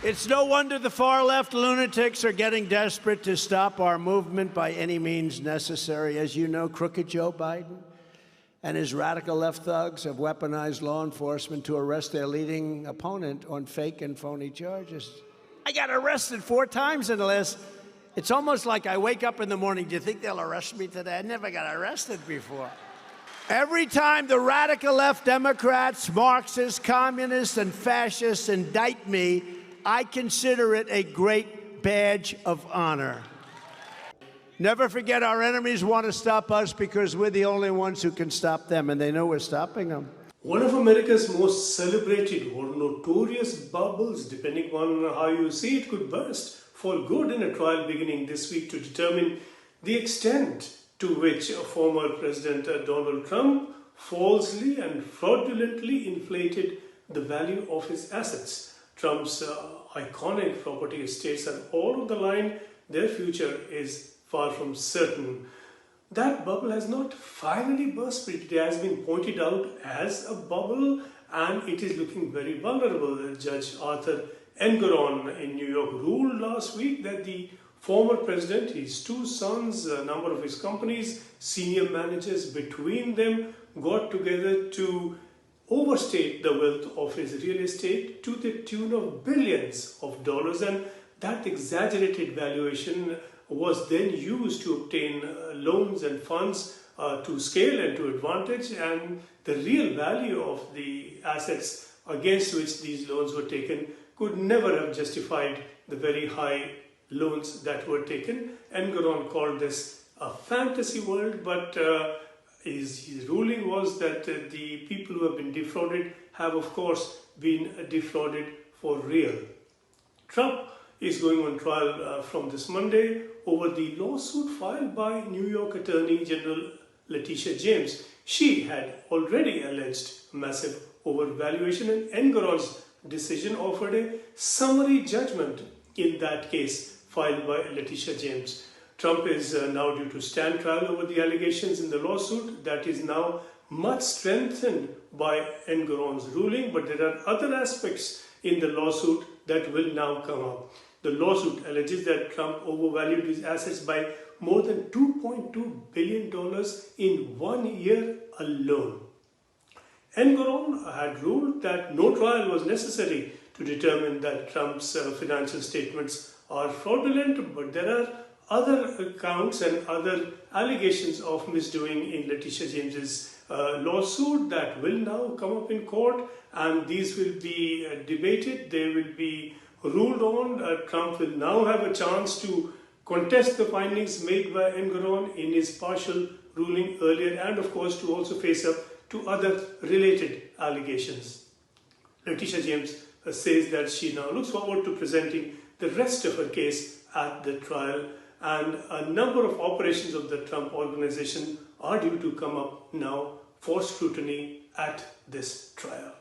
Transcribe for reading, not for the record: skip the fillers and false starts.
It's no wonder the far-left lunatics are getting desperate to stop our movement by any means necessary. As you know, crooked Joe Biden and his radical left thugs have weaponized law enforcement to arrest their leading opponent on fake and phony charges. I got arrested 4 times in the last... It's almost like I wake up in the morning, do you think they'll arrest me today? I never got arrested before. Every time the radical left Democrats, Marxists, communists, and fascists indict me, I consider it a great badge of honor. Never forget, our enemies want to stop us because we're the only ones who can stop them, and they know we're stopping them. One of America's most celebrated or notorious bubbles, depending on how you see it, could burst for good in a trial beginning this week to determine the extent to which former President Donald Trump falsely and fraudulently inflated the value of his assets. Trump's iconic property estates are all on the line. Their future is far from certain. That bubble has not finally burst, but it has been pointed out as a bubble, and it is looking very vulnerable. Judge Arthur Engoron in New York ruled last week that the former president, his 2 sons, a number of his companies, senior managers between them got together to overstate the wealth of his real estate to the tune of billions of dollars, and that exaggerated valuation was then used to obtain loans and funds to scale and to advantage, and the real value of the assets against which these loans were taken could never have justified the very high loans that were taken. Engoron called this a fantasy world, but his ruling was that the people who have been defrauded have, of course, been defrauded for real. Trump is going on trial from this Monday over the lawsuit filed by New York Attorney General Letitia James. She had already alleged massive overvaluation, and Engoron's decision offered a summary judgment in that case filed by Letitia James. Trump is now due to stand trial over the allegations in the lawsuit that is now much strengthened by Engoron's ruling, but there are other aspects in the lawsuit that will now come up. The lawsuit alleges that Trump overvalued his assets by more than $2.2 billion in 1 year alone. Engoron had ruled that no trial was necessary to determine that Trump's financial statements are fraudulent, but there are other accounts and other allegations of misdoing in Letitia James's lawsuit that will now come up in court, and these will be debated. They will be ruled on. Trump will now have a chance to contest the findings made by Engoron in his partial ruling earlier, and of course to also face up to other related allegations. Letitia James says that she now looks forward to presenting the rest of her case at the trial, and a number of operations of the Trump organization are due to come up now for scrutiny at this trial.